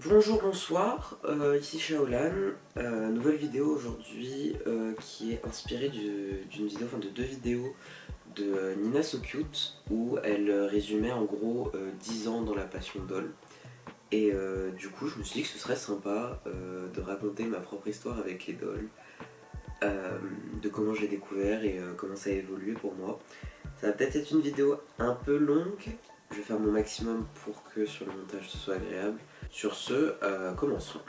Bonjour, bonsoir, ici Shaolan, nouvelle vidéo aujourd'hui qui est inspirée d'une vidéo, enfin de deux vidéos de Nina So Cute où elle résumait en gros 10 ans dans la passion doll. Et du coup je me suis dit que ce serait sympa de raconter ma propre histoire avec les dolls, de comment j'ai découvert et comment ça a évolué pour moi. Ça va peut-être être une vidéo un peu longue, je vais faire mon maximum pour que sur le montage ce soit agréable. Sur ce, commençons.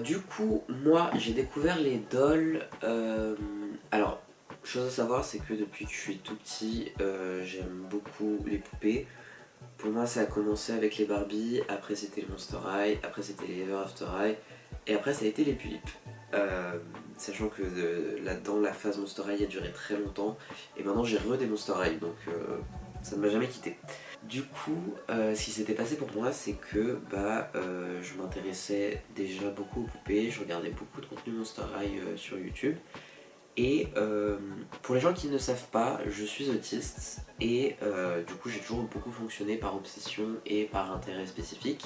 Du coup, moi j'ai découvert les dolls. Alors, chose à savoir, c'est que depuis que je suis tout petit, j'aime beaucoup les poupées. Pour moi, ça a commencé avec les Barbie, après c'était les Monster High, après c'était les Ever After High, et après ça a été les Tulipes. Sachant que là-dedans, la phase Monster High a duré très longtemps, et maintenant j'ai re des Monster High, donc ça ne m'a jamais quitté. Du coup, ce qui s'était passé pour moi, c'est que je m'intéressais déjà beaucoup aux poupées, je regardais beaucoup de contenu Monster High sur YouTube. Et pour les gens qui ne savent pas, je suis autiste et du coup j'ai toujours beaucoup fonctionné par obsession et par intérêt spécifique.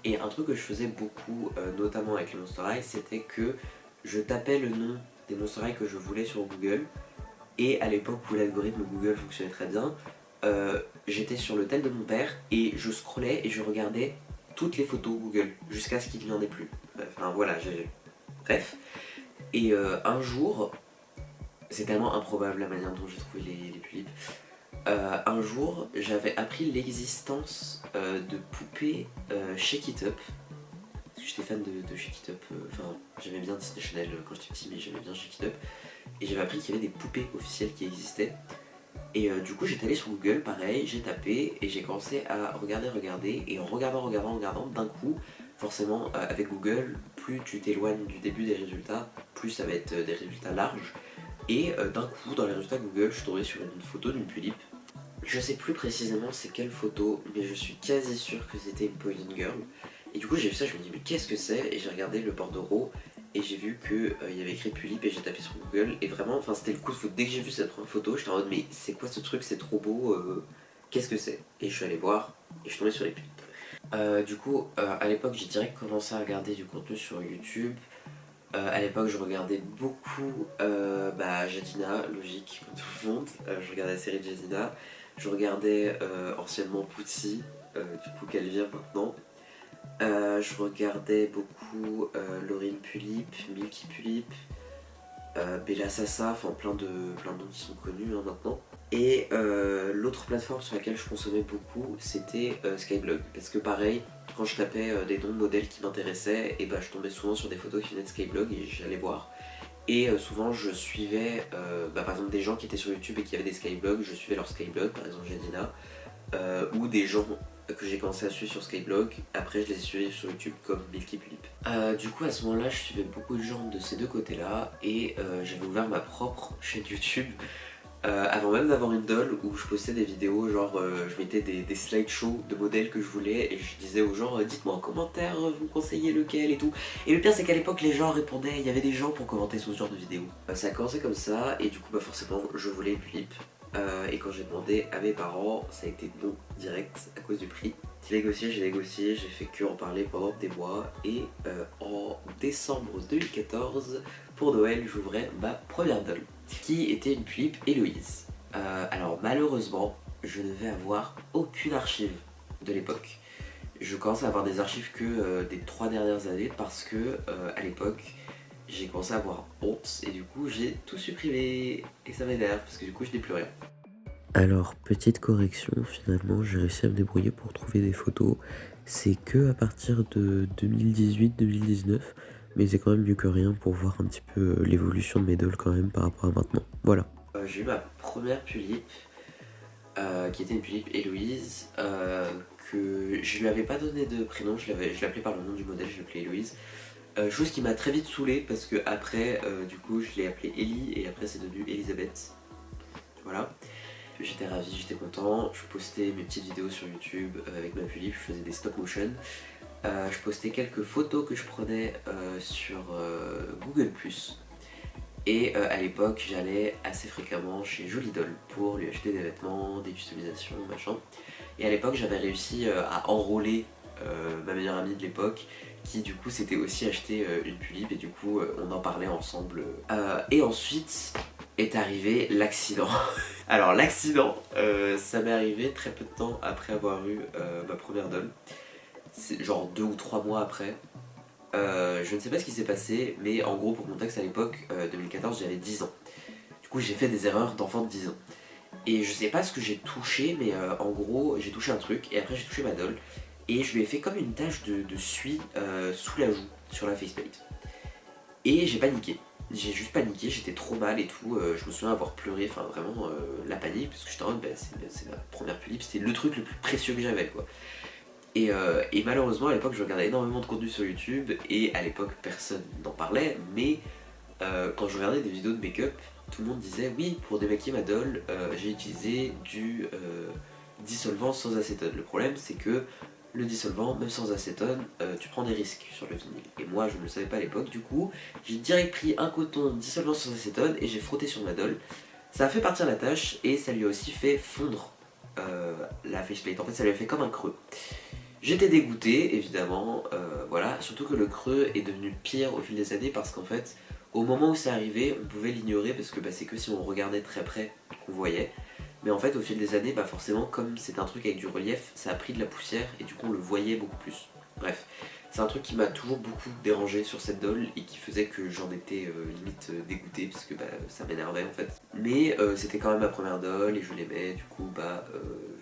Et un truc que je faisais beaucoup, notamment avec les Monster High, c'était que je tapais le nom des Monster High que je voulais sur Google. Et à l'époque où l'algorithme Google fonctionnait très bien, j'étais sur le tel de mon père et je scrollais et je regardais toutes les photos Google jusqu'à ce qu'il n'y en ait plus. Enfin voilà, bref. Et un jour, c'est tellement improbable la manière dont j'ai trouvé les tulipes. Un jour, j'avais appris l'existence de poupées Shake It Up. Parce que j'étais fan de Shake It Up. Enfin, j'aimais bien Disney Channel quand j'étais petit, mais j'aimais bien Shake It Up. Et j'avais appris qu'il y avait des poupées officielles qui existaient. Et du coup, j'étais allé sur Google, pareil, j'ai tapé et j'ai commencé à regarder. Et en regardant, d'un coup, forcément, avec Google, plus tu t'éloignes du début des résultats, plus ça va être des résultats larges. Et d'un coup, dans les résultats Google, je suis tombé sur une photo d'une tulipe. Je sais plus précisément c'est quelle photo, mais je suis quasi sûr que c'était une Poison Girl. Et du coup, j'ai vu ça, je me dis, mais qu'est-ce que c'est? Et j'ai regardé le bordereau et j'ai vu qu'il y avait écrit Pulipe et j'ai tapé sur Google. Et vraiment, enfin, c'était le coup de foot. Dès que j'ai vu cette première photo, j'étais en mode, mais c'est quoi ce truc? C'est trop beau, qu'est-ce que c'est? Et je suis allé voir et je suis tombé sur les pulipes. Du coup, à l'époque, j'ai direct commencé à regarder du contenu sur YouTube. À l'époque, je regardais beaucoup Jadina, logique, comme tout le monde. Je regardais la série de Jadina. Je regardais anciennement Poutsi, du coup qu'elle vient maintenant. Je regardais beaucoup Laurine Pulip, Milky Pulip, Bella Sassa, enfin plein de noms qui sont connus maintenant. Et l'autre plateforme sur laquelle je consommais beaucoup, c'était Skyblog. Parce que pareil, quand je tapais des noms de modèles qui m'intéressaient, et je tombais souvent sur des photos qui venaient de Skyblog et j'allais voir. Et souvent je suivais par exemple des gens qui étaient sur YouTube et qui avaient des Skyblogs, je suivais leur Skyblog, par exemple Jadina, ou des gens que j'ai commencé à suivre sur Skyblog, après je les ai suivis sur YouTube comme Milky Pulip. Du coup à ce moment là je suivais beaucoup de gens de ces deux côtés là et j'avais ouvert ma propre chaîne YouTube avant même d'avoir une doll où je postais des vidéos genre je mettais des slideshows de modèles que je voulais et je disais aux gens dites-moi en commentaire vous me conseillez lequel et tout. Et le pire c'est qu'à l'époque les gens répondaient, il y avait des gens pour commenter sur ce genre de vidéos. Ça a commencé comme ça et du coup forcément je voulais Pulip. Et quand j'ai demandé à mes parents, ça a été non direct à cause du prix. J'ai négocié, j'ai fait que en parler pendant des mois et en décembre 2014, pour Noël, j'ouvrais ma première doll, qui était une tulipe Héloïse. Alors malheureusement, je ne vais avoir aucune archive de l'époque. Je commence à avoir des archives que des 3 dernières années parce que à l'époque, j'ai commencé à avoir honte et du coup j'ai tout supprimé et ça m'énerve parce que du coup je n'ai plus rien. Alors, petite correction, finalement j'ai réussi à me débrouiller pour trouver des photos. C'est que à partir de 2018-2019, mais c'est quand même mieux que rien pour voir un petit peu l'évolution de mes dolls quand même par rapport à maintenant. Voilà. J'ai eu ma première tulipe, qui était une tulipe Héloïse, que je lui avais pas donné de prénom, je l'appelais par le nom du modèle, je l'appelais Héloïse. Chose qui m'a très vite saoulé parce que après, du coup, je l'ai appelée Ellie et après c'est devenu Elisabeth. Voilà. J'étais ravi, j'étais content. Je postais mes petites vidéos sur YouTube avec ma tulipe, je faisais des stop motion. Je postais quelques photos que je prenais sur Google+. Et à l'époque, j'allais assez fréquemment chez Jolie Doll pour lui acheter des vêtements, des customisations, machin. Et à l'époque, j'avais réussi à enrôler ma meilleure amie de l'époque, qui du coup s'était aussi acheté une Pulip et du coup on en parlait ensemble. Et ensuite est arrivé l'accident. Alors l'accident, ça m'est arrivé très peu de temps après avoir eu ma première doll. C'est genre 2 ou 3 mois après. Je ne sais pas ce qui s'est passé, mais en gros pour contexte à l'époque, 2014 j'avais 10 ans. Du coup j'ai fait des erreurs d'enfant de 10 ans. Et je sais pas ce que j'ai touché, mais en gros j'ai touché un truc et après j'ai touché ma doll. Et je lui ai fait comme une tache de suie sous la joue, sur la faceplate. Et j'ai paniqué. J'ai juste paniqué, j'étais trop mal et tout. Je me souviens avoir pleuré, enfin vraiment la panique, parce que j'étais en mode, bah, c'est ma première Pulip, c'était le truc le plus précieux que j'avais quoi. Et malheureusement à l'époque je regardais énormément de contenu sur YouTube et à l'époque personne n'en parlait, mais quand je regardais des vidéos de make-up, tout le monde disait oui, pour démaquiller ma doll, j'ai utilisé du dissolvant sans acétone. Le problème c'est que le dissolvant, même sans acétone, tu prends des risques sur le vinyle. Et moi je ne le savais pas à l'époque, du coup j'ai direct pris un coton dissolvant sans acétone et j'ai frotté sur ma doll. Ça a fait partir la tache et ça lui a aussi fait fondre la faceplate. En fait ça lui a fait comme un creux. J'étais dégoûté évidemment, voilà, surtout que le creux est devenu pire au fil des années parce qu'en fait au moment où c'est arrivé on pouvait l'ignorer parce que bah, c'est que si on regardait très près qu'on voyait. Mais en fait au fil des années, bah, forcément comme c'est un truc avec du relief, ça a pris de la poussière et du coup on le voyait beaucoup plus. Bref, c'est un truc qui m'a toujours beaucoup dérangé sur cette doll et qui faisait que j'en étais limite dégoûté parce que bah, ça m'énervait en fait. Mais c'était quand même ma première doll et je l'aimais, du coup bah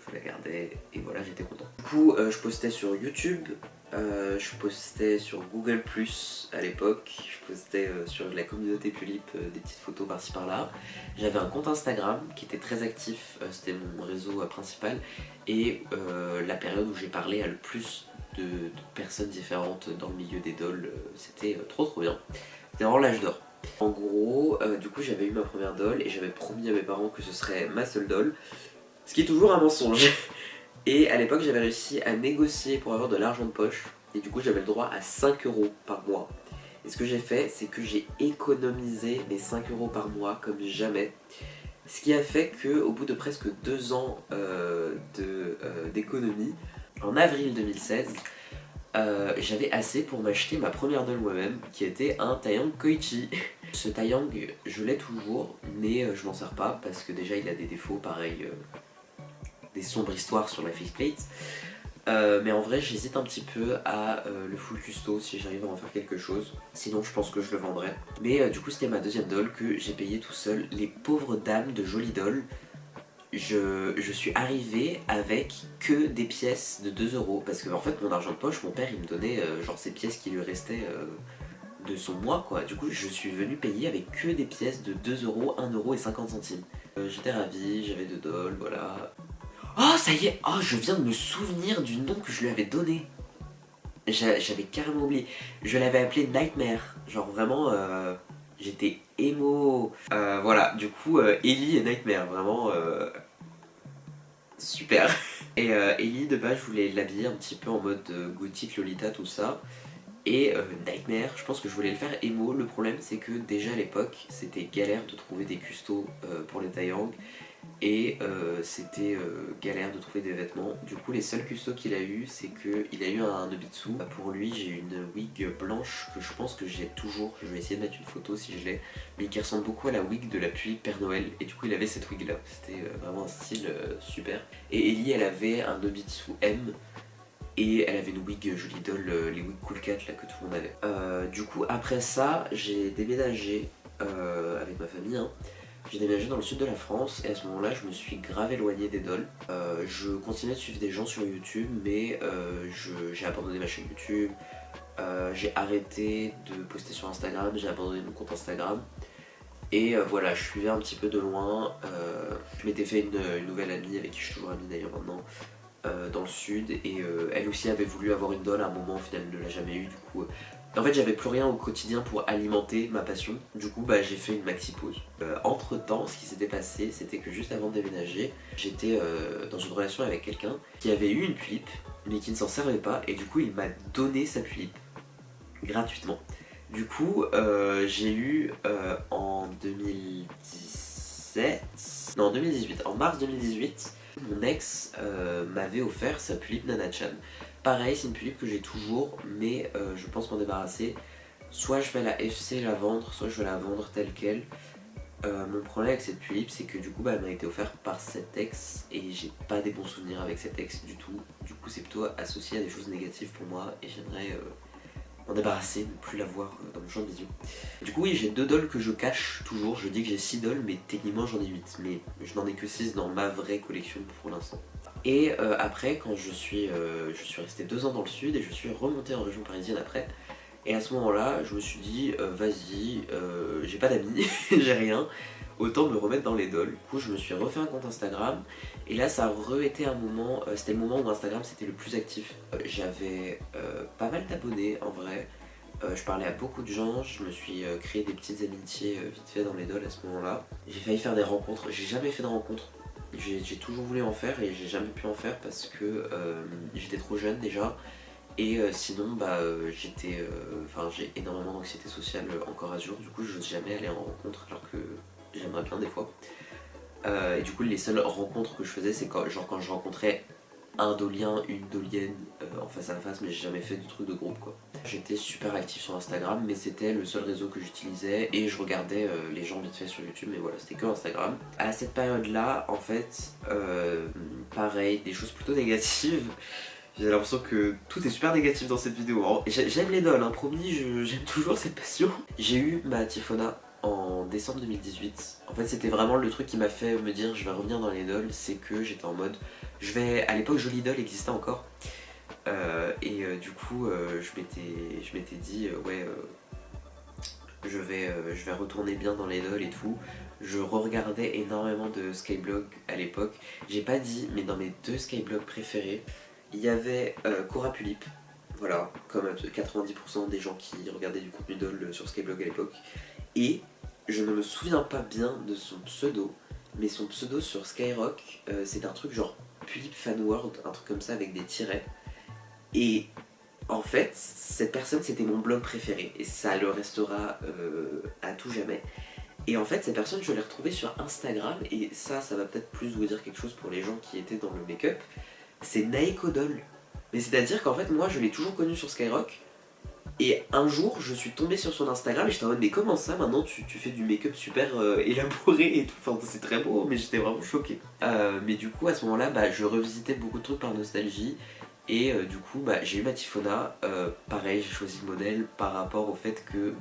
je la gardais et voilà, j'étais content. Du coup je postais sur YouTube, je postais sur Google Plus à l'époque, je postais sur la communauté Pulip des petites photos par-ci par-là. J'avais un compte Instagram qui était très actif, c'était mon réseau principal et la période où j'ai parlé à le plus de personnes différentes dans le milieu des dolls, c'était trop bien. C'était vraiment l'âge d'or. En gros, du coup j'avais eu ma première doll et j'avais promis à mes parents que ce serait ma seule doll, ce qui est toujours un mensonge. Et à l'époque j'avais réussi à négocier pour avoir de l'argent de poche et du coup j'avais le droit à 5 € par mois. Et ce que j'ai fait, c'est que j'ai économisé mes 5 € par mois comme jamais. Ce qui a fait qu'au bout de presque 2 ans d'économie, en avril 2016, j'avais assez pour m'acheter ma première doll moi-même, qui était un Taeyang Koichi. Ce Taeyang, je l'ai toujours, mais je m'en sers pas parce que déjà il a des défauts, pareil, des sombres histoires sur la faceplate. Mais en vrai j'hésite un petit peu à le full custo si j'arrive à en faire quelque chose. Sinon je pense que je le vendrai. Mais du coup c'était ma deuxième doll que j'ai payée tout seul. Les pauvres dames de Jolie Doll. Je suis arrivé avec que des pièces de 2 € parce que en fait mon argent de poche, mon père il me donnait genre ces pièces qui lui restaient de son mois quoi. Du coup je suis venu payer avec que des pièces de 2 €, 1 € et 50 centimes. J'étais ravi, j'avais 2 dolls, voilà. Oh ça y est, oh je viens de me souvenir du nom que je lui avais donné. J'avais carrément oublié. Je l'avais appelé Nightmare, genre vraiment j'étais émo. Voilà, du coup Ellie et Nightmare, vraiment super. Et Ellie de base je voulais l'habiller un petit peu en mode gothique, Lolita, tout ça. Et Nightmare, je pense que je voulais le faire émo. Le problème c'est que déjà à l'époque c'était galère de trouver des custos pour les Taeyang. Et c'était galère de trouver des vêtements. Du coup les seuls custos qu'il a eu, c'est qu'il a eu un Nobitsu. Pour lui j'ai une wig blanche que je pense que j'ai toujours. Je vais essayer de mettre une photo si je l'ai. Mais qui ressemble beaucoup à la wig de la Pulip Père Noël. Et du coup il avait cette wig là. C'était vraiment un style super. Et Ellie elle avait un Nobitsu M. Et elle avait une wig Jolie Doll, les wigs Cool Cat là que tout le monde avait. Du coup après ça j'ai déménagé avec ma famille hein. J'ai déménagé dans le sud de la France et à ce moment-là je me suis grave éloigné des dolls. Je continuais de suivre des gens sur YouTube mais j'ai abandonné ma chaîne YouTube. J'ai arrêté de poster sur Instagram, j'ai abandonné mon compte Instagram. Et voilà, je suivais un petit peu de loin. Je m'étais fait une nouvelle amie avec qui je suis toujours amie d'ailleurs maintenant. Dans le sud et elle aussi avait voulu avoir une doll à un moment, au final elle ne l'a jamais eu du coup. En fait j'avais plus rien au quotidien pour alimenter ma passion, du coup bah, j'ai fait une maxi pause. Entre temps ce qui s'était passé c'était que juste avant de déménager j'étais dans une relation avec quelqu'un qui avait eu une Pulip mais qui ne s'en servait pas et du coup il m'a donné sa Pulip gratuitement. Du coup j'ai eu en 2017, non 2018, en mars 2018 Mon ex m'avait offert sa Pulippe Nana-chan. Pareil, c'est une Pulippe que j'ai toujours, mais je pense m'en débarrasser. Soit je vais la FC la vendre, soit je vais la vendre telle quelle. Mon problème avec cette Pulippe, c'est que du coup elle m'a été offerte par cet ex et j'ai pas des bons souvenirs avec cet ex du tout. Du coup c'est plutôt associé à des choses négatives pour moi et j'aimerais m'en débarrasser, ne plus la voir dans mon champ de vision. Du coup oui, j'ai 2 dolls que je cache toujours. Je dis que j'ai 6 dolls mais techniquement j'en ai 8, mais je n'en ai que 6 dans ma vraie collection pour l'instant. Et après, quand je suis resté 2 ans dans le sud et je suis remonté en région parisienne après. Et à ce moment-là, je me suis dit, vas-y, j'ai pas d'amis, j'ai rien, autant me remettre dans les dolls. Du coup, je me suis refait un compte Instagram, et là, ça a re-été un moment, c'était le moment où Instagram c'était le plus actif. J'avais pas mal d'abonnés en vrai, je parlais à beaucoup de gens, je me suis créé des petites amitiés vite fait dans les dolls à ce moment-là. J'ai failli faire des rencontres, j'ai jamais fait de rencontres. J'ai toujours voulu en faire et j'ai jamais pu en faire parce que j'étais trop jeune déjà. Et sinon, j'ai énormément d'anxiété sociale encore à ce jour, du coup je n'ose jamais aller en rencontre alors que j'aimerais bien des fois. Et du coup les seules rencontres que je faisais c'est quand je rencontrais un dolien, une dolienne en face à face, mais j'ai jamais fait de truc de groupe quoi. J'étais super actif sur Instagram, mais c'était le seul réseau que j'utilisais et je regardais les gens vite fait sur YouTube, mais voilà, c'était que Instagram. À cette période là, en fait, pareil, des choses plutôt négatives. J'ai l'impression que tout est super négatif dans cette vidéo. J'aime les dolls, hein, promis, j'aime toujours cette passion. J'ai eu ma Typhona en décembre 2018. En fait, c'était vraiment le truc qui m'a fait me dire je vais revenir dans les dolls. C'est que j'étais en mode, à l'époque, Jolie Doll existait encore. Du coup, je m'étais dit, ouais, je vais retourner bien dans les dolls et tout. Je re-regardais énormément de Skyblog à l'époque. J'ai pas dit, mais dans mes 2 Skyblog préférés, il y avait Cora Pulippe, voilà, comme 90% des gens qui regardaient du contenu doll sur Skyblog à l'époque. Et je ne me souviens pas bien de son pseudo, mais son pseudo sur Skyrock, c'est un truc genre Pulippe Fan World, un truc comme ça avec des tirets. Et en fait, cette personne c'était mon blog préféré et ça le restera à tout jamais. Et en fait, cette personne, je l'ai retrouvée sur Instagram et ça va peut-être plus vous dire quelque chose pour les gens qui étaient dans le make-up. C'est Naeko Doll. Mais c'est-à-dire qu'en fait, moi, je l'ai toujours connue sur Skyrock. Et un jour, je suis tombée sur son Instagram et j'étais en mode, mais comment ça, maintenant, tu fais du make-up super élaboré et tout. Enfin, c'est très beau, mais j'étais vraiment choquée. Mais du coup, à ce moment-là, je revisitais beaucoup de trucs par nostalgie. Et du coup, j'ai eu ma Typhona. Pareil, j'ai choisi le modèle par rapport au fait que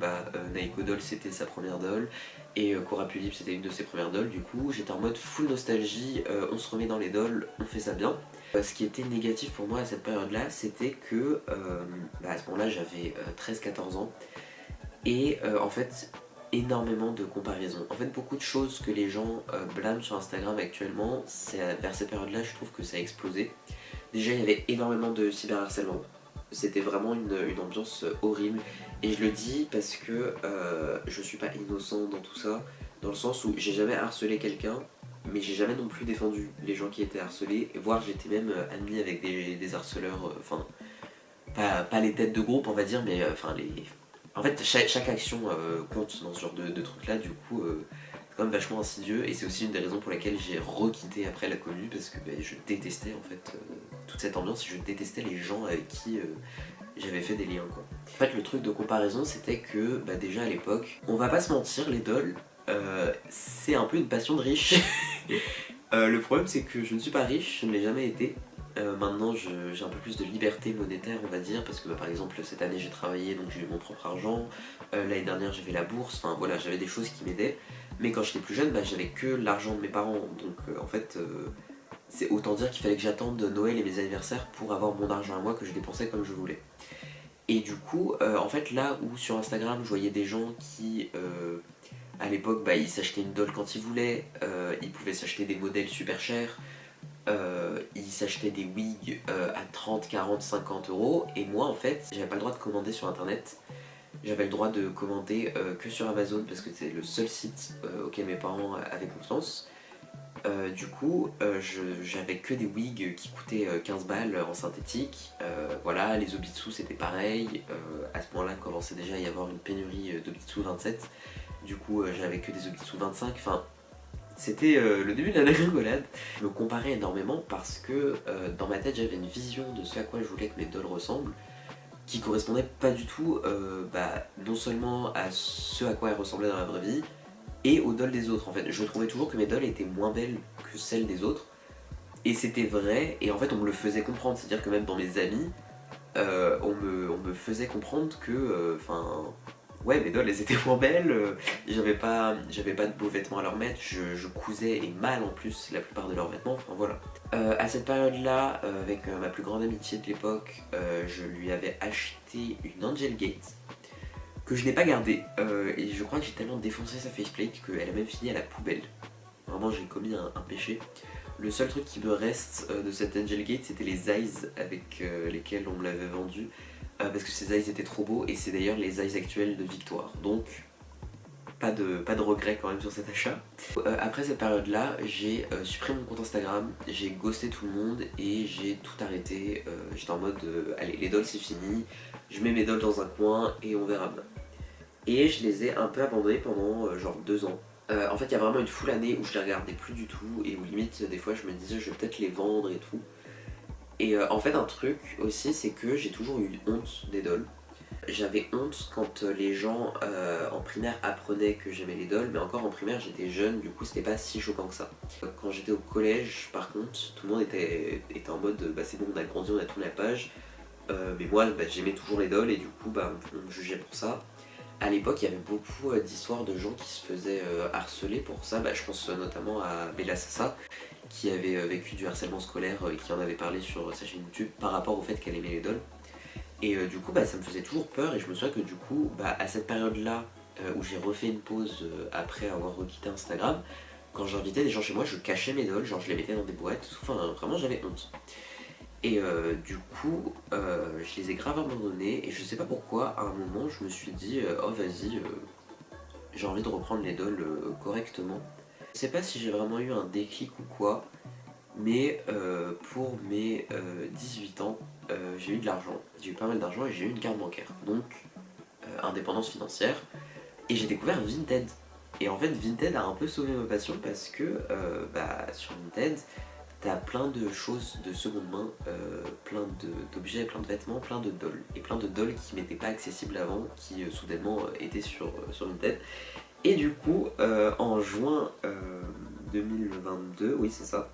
Naeko Doll, c'était sa première doll. Et Cora Pulippe, c'était une de ses premières dolls. Du coup, j'étais en mode full nostalgie, on se remet dans les dolls, on fait ça bien. Ce qui était négatif pour moi à cette période-là, c'était que à ce moment-là, j'avais 13-14 ans. Et en fait, énormément de comparaisons. En fait, beaucoup de choses que les gens blâment sur Instagram actuellement, vers cette période-là, je trouve que ça a explosé. Déjà, il y avait énormément de cyberharcèlement. C'était vraiment une ambiance horrible. Et je le dis parce que je suis pas innocent dans tout ça, dans le sens où j'ai jamais harcelé quelqu'un, mais j'ai jamais non plus défendu les gens qui étaient harcelés, voire j'étais même ami avec des harceleurs, enfin, pas les têtes de groupe on va dire, mais enfin En fait, chaque action compte dans ce genre de trucs là, du coup c'est quand même vachement insidieux et c'est aussi une des raisons pour lesquelles j'ai re-quitté après la commu parce que je détestais en fait toute cette ambiance et je détestais les gens avec qui j'avais fait des liens quoi. En fait le truc de comparaison c'était que déjà à l'époque, on va pas se mentir, les dolls c'est un peu une passion de riche. Le problème c'est que je ne suis pas riche, je ne l'ai jamais été. Maintenant j'ai un peu plus de liberté monétaire on va dire parce que par exemple cette année j'ai travaillé donc j'ai eu mon propre argent, l'année dernière j'avais la bourse, enfin voilà j'avais des choses qui m'aidaient, mais quand j'étais plus jeune j'avais que l'argent de mes parents donc en fait c'est autant dire qu'il fallait que j'attende Noël et mes anniversaires pour avoir mon argent à moi que je dépensais comme je voulais. Et du coup en fait là où sur Instagram je voyais des gens qui à l'époque ils s'achetaient une doll quand ils voulaient, ils pouvaient s'acheter des modèles super chers. Ils s'achetaient des wigs à 30, 40, 50 euros et moi en fait j'avais pas le droit de commander sur internet, j'avais le droit de commander que sur Amazon parce que c'est le seul site auquel mes parents avaient confiance. Du coup j'avais que des wigs qui coûtaient 15 balles en synthétique, voilà, les Obitsu c'était pareil, à ce moment là commençait déjà à y avoir une pénurie d'Obitsu 27, du coup j'avais que des Obitsu 25, enfin C'était le début de la rigolade. Je me comparais énormément parce que dans ma tête j'avais une vision de ce à quoi je voulais que mes dolls ressemblent qui correspondait pas du tout non seulement à ce à quoi elles ressemblaient dans la vraie vie et aux dolls des autres en fait. Je trouvais toujours que mes dolls étaient moins belles que celles des autres et c'était vrai et en fait on me le faisait comprendre, c'est-à-dire que même dans mes amis on me faisait comprendre que ouais, mes dolls elles étaient moins belles, j'avais pas de beaux vêtements à leur mettre, je cousais et mal en plus la plupart de leurs vêtements, enfin voilà. À cette période-là, avec ma plus grande amitié de l'époque, je lui avais acheté une Angel Gate que je n'ai pas gardée et je crois que j'ai tellement défoncé sa faceplate qu'elle a même fini à la poubelle. Vraiment j'ai commis un péché. Le seul truc qui me reste de cette Angel Gate c'était les eyes avec lesquels on me l'avait vendu. Parce que ces eyes étaient trop beaux et c'est d'ailleurs les eyes actuels de Victoire. Donc pas de regret quand même sur cet achat. Après cette période là, j'ai supprimé mon compte Instagram, j'ai ghosté tout le monde et j'ai tout arrêté. J'étais en mode allez les dolls c'est fini, je mets mes dolls dans un coin et on verra bien. Et je les ai un peu abandonnés pendant genre 2 ans. En fait il y a vraiment une full année où je les regardais plus du tout et où limite des fois je me disais je vais peut-être les vendre et tout. Et en fait un truc aussi c'est que j'ai toujours eu honte des dolls. J'avais honte quand les gens en primaire apprenaient que j'aimais les dolls, mais encore en primaire j'étais jeune, du coup c'était pas si choquant que ça. Quand j'étais au collège par contre, tout le monde était en mode bah c'est bon on a grandi, on a tourné la page. Mais moi bah, j'aimais toujours les dolls et du coup bah, on me jugeait pour ça. À l'époque il y avait beaucoup d'histoires de gens qui se faisaient harceler pour ça, bah, je pense notamment à Bella Sassa qui avait vécu du harcèlement scolaire et qui en avait parlé sur sa chaîne YouTube par rapport au fait qu'elle aimait les dolls. Et du coup bah, ça me faisait toujours peur et je me souviens que du coup bah, à cette période là où j'ai refait une pause après avoir requitté Instagram, quand j'invitais des gens chez moi je cachais mes dolls, genre je les mettais dans des boîtes, enfin vraiment j'avais honte. Et du coup je les ai grave abandonnés et je sais pas pourquoi à un moment je me suis dit oh vas-y j'ai envie de reprendre les dolls correctement. Je sais pas si j'ai vraiment eu un déclic ou quoi, mais pour mes 18 ans, j'ai eu de l'argent, j'ai eu pas mal d'argent et j'ai eu une carte bancaire, donc indépendance financière, et j'ai découvert Vinted. Et en fait, Vinted a un peu sauvé ma passion parce que sur Vinted, t'as plein de choses de seconde main, plein d'objets, plein de vêtements, plein de dolls, et plein de dolls qui m'étaient pas accessibles avant, qui soudainement étaient sur Vinted. Et du coup, en juin 2022, oui c'est ça,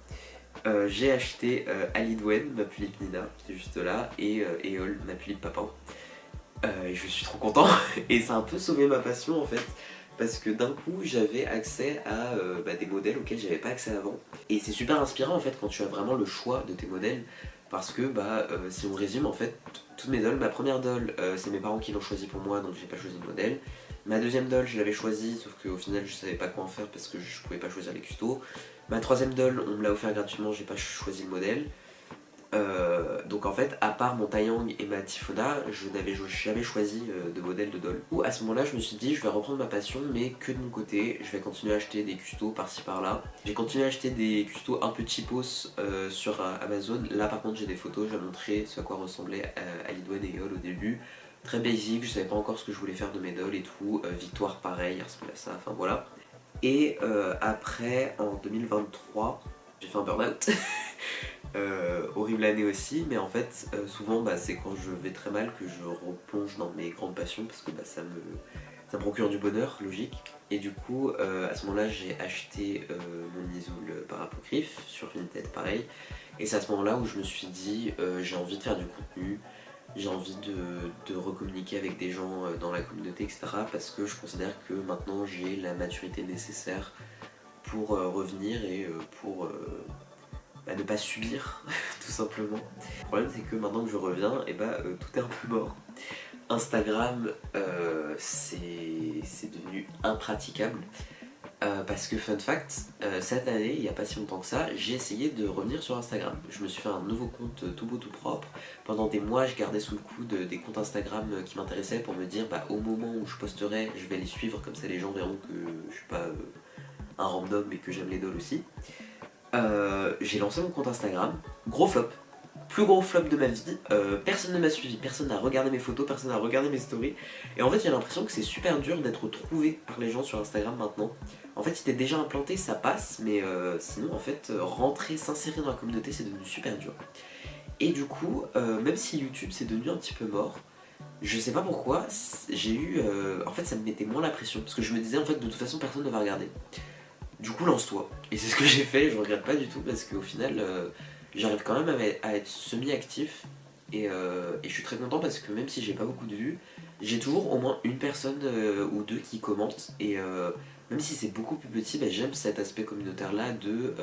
j'ai acheté Alidwen, ma Philippe Nina, qui est juste là, et Eol, ma Philippe Papin. Et je suis trop content, et ça a un peu sauvé ma passion en fait, parce que d'un coup j'avais accès à des modèles auxquels j'avais pas accès avant. Et c'est super inspirant en fait quand tu as vraiment le choix de tes modèles, parce que si on résume en fait, toutes mes dolls, ma première doll c'est mes parents qui l'ont choisi pour moi donc j'ai pas choisi le modèle. Ma deuxième doll je l'avais choisie sauf qu'au final je savais pas quoi en faire parce que je pouvais pas choisir les custos. Ma troisième doll on me l'a offert gratuitement, j'ai pas choisi le modèle. Donc en fait, à part mon Taeyang et ma Tifona, je n'avais jamais choisi de modèle de doll. À ce moment-là, je me suis dit, je vais reprendre ma passion, mais que de mon côté. Je vais continuer à acheter des custos par-ci par-là. J'ai continué à acheter des custos un peu cheapos sur Amazon. Là, par contre, j'ai des photos. Je vais montrer ce à quoi ressemblait Alidwen et Eol au début. Très basique, je savais pas encore ce que je voulais faire de mes dolls et tout. Victoire, pareil, ressemble à ça. Enfin voilà. Et après, en 2023, j'ai fait un burn-out. Horrible année aussi, mais en fait souvent c'est quand je vais très mal que je replonge dans mes grandes passions parce que ça me procure du bonheur, logique. Et du coup à ce moment là j'ai acheté mon Nizoul par Apocryphe sur Vinted pareil. Et c'est à ce moment là où je me suis dit j'ai envie de faire du contenu, j'ai envie de recommuniquer avec des gens dans la communauté etc. Parce que je considère que maintenant j'ai la maturité nécessaire pour revenir et pour ne pas subir tout simplement. Le problème c'est que maintenant que je reviens, tout est un peu mort. Instagram c'est devenu impraticable parce que fun fact, cette année, il n'y a pas si longtemps que ça, j'ai essayé de revenir sur Instagram. Je me suis fait un nouveau compte tout beau tout propre. Pendant des mois je gardais sous le coude des comptes Instagram qui m'intéressaient pour me dire au moment où je posterai je vais les suivre, comme ça les gens verront que je suis pas un random mais que j'aime les dolls aussi. J'ai lancé mon compte Instagram, gros flop, plus gros flop de ma vie, personne ne m'a suivi, personne n'a regardé mes photos, personne n'a regardé mes stories. Et en fait j'ai l'impression que c'est super dur d'être trouvé par les gens sur Instagram maintenant. En fait si t'es déjà implanté ça passe, mais sinon en fait rentrer, s'insérer dans la communauté c'est devenu super dur. Et du coup, même si YouTube c'est devenu un petit peu mort, je sais pas pourquoi, j'ai eu... en fait ça me mettait moins la pression, parce que je me disais en fait de toute façon personne ne va regarder. Du coup lance-toi. Et c'est ce que j'ai fait, je regrette pas du tout, parce qu'au final j'arrive quand même à être semi-actif. Et je suis très content parce que même si j'ai pas beaucoup de vues, j'ai toujours au moins une personne ou deux qui commentent. Et même si c'est beaucoup plus petit, bah, j'aime cet aspect communautaire là de...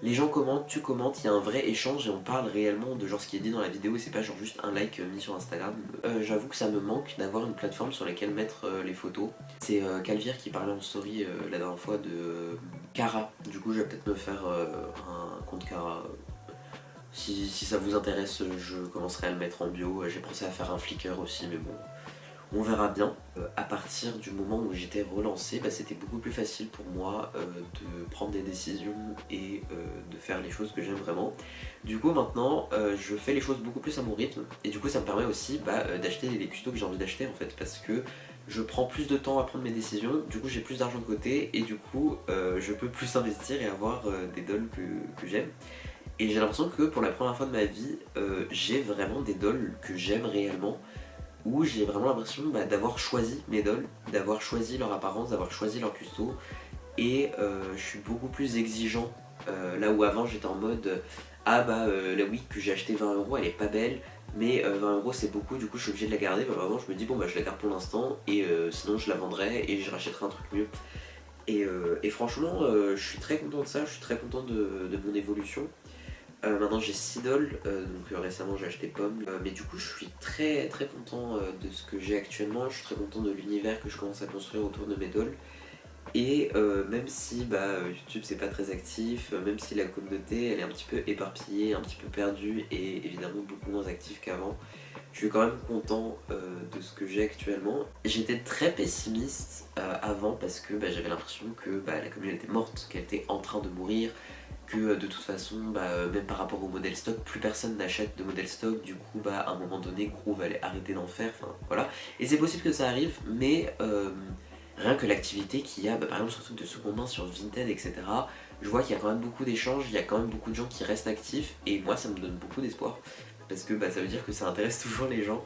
les gens commentent, tu commentes, il y a un vrai échange et on parle réellement de genre ce qui est dit dans la vidéo et c'est pas genre juste un like mis sur Instagram. J'avoue que ça me manque d'avoir une plateforme sur laquelle mettre les photos. C'est Calvire qui parlait en story la dernière fois de Cara. Du coup je vais peut-être me faire un compte Cara. Si ça vous intéresse, je commencerai à le mettre en bio. J'ai pensé à faire un Flickr aussi, mais bon, on verra bien. À partir du moment où j'étais relancé, bah, c'était beaucoup plus facile pour moi de prendre des décisions et de faire les choses que j'aime vraiment. Du coup maintenant, je fais les choses beaucoup plus à mon rythme et du coup ça me permet aussi d'acheter les custos que j'ai envie d'acheter en fait, parce que je prends plus de temps à prendre mes décisions, du coup j'ai plus d'argent de côté et du coup je peux plus investir et avoir des dolls que j'aime. Et j'ai l'impression que pour la première fois de ma vie, j'ai vraiment des dolls que j'aime réellement, où j'ai vraiment l'impression d'avoir choisi mes dolls, d'avoir choisi leur apparence, d'avoir choisi leur custo, et je suis beaucoup plus exigeant, là où avant j'étais en mode ah la wig que j'ai acheté 20 € elle est pas belle, mais 20 € c'est beaucoup, du coup je suis obligé de la garder. Maintenant je me dis bon je la garde pour l'instant et sinon je la vendrai et je rachèterai un truc mieux. Et franchement je suis très content de ça, je suis très content de mon évolution. Maintenant j'ai 6 dolls, donc récemment j'ai acheté Pomme, mais du coup je suis très très content de ce que j'ai actuellement, je suis très content de l'univers que je commence à construire autour de mes dolls. Et même si YouTube c'est pas très actif, même si la communauté elle est un petit peu éparpillée, un petit peu perdue et évidemment beaucoup moins active qu'avant, je suis quand même content de ce que j'ai actuellement. J'étais très pessimiste avant parce que j'avais l'impression que la communauté était morte, qu'elle était en train de mourir, que de toute façon, même par rapport au modèle stock, plus personne n'achète de modèle stock, du coup à un moment donné Groove allait arrêter d'en faire, enfin voilà. Et c'est possible que ça arrive, mais rien que l'activité qu'il y a, par exemple sur truc de seconde main, sur Vinted, etc. Je vois qu'il y a quand même beaucoup d'échanges, il y a quand même beaucoup de gens qui restent actifs, et moi ça me donne beaucoup d'espoir, parce que ça veut dire que ça intéresse toujours les gens.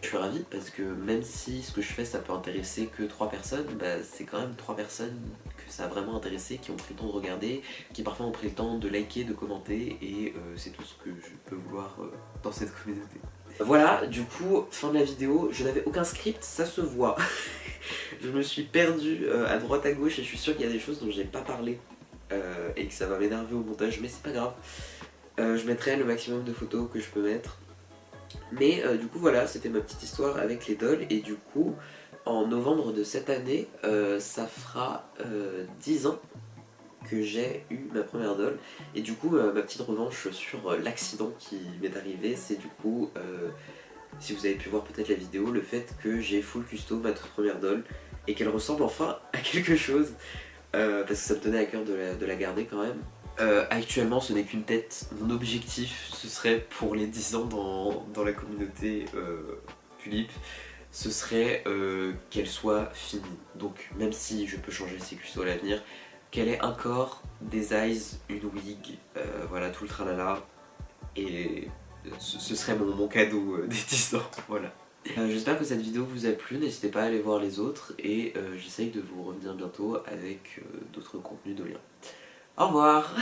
Je suis ravi parce que même si ce que je fais ça peut intéresser que 3 personnes, c'est quand même 3 personnes que ça a vraiment intéressé, qui ont pris le temps de regarder, qui parfois ont pris le temps de liker, de commenter, et c'est tout ce que je peux vouloir dans cette communauté. Voilà, du coup, fin de la vidéo, je n'avais aucun script, ça se voit. Je me suis perdu à droite à gauche et je suis sûr qu'il y a des choses dont j'ai pas parlé et que ça va m'énerver au montage, mais c'est pas grave. Je mettrai le maximum de photos que je peux mettre. Mais du coup voilà, c'était ma petite histoire avec les dolls et du coup en novembre de cette année ça fera 10 ans que j'ai eu ma première doll. Et du coup ma petite revanche sur l'accident qui m'est arrivé, c'est du coup si vous avez pu voir peut-être la vidéo, le fait que j'ai full custo ma toute première doll et qu'elle ressemble enfin à quelque chose parce que ça me tenait à cœur de la garder quand même. Actuellement ce n'est qu'une tête, mon objectif ce serait pour les 10 ans dans la communauté Tulip, ce serait qu'elle soit finie. Donc même si je peux changer ses custos à l'avenir, qu'elle ait un corps, des eyes, une wig, voilà tout le tralala, et ce serait mon cadeau des 10 ans, voilà. J'espère que cette vidéo vous a plu, n'hésitez pas à aller voir les autres et j'essaye de vous revenir bientôt avec d'autres contenus de lien. Au revoir.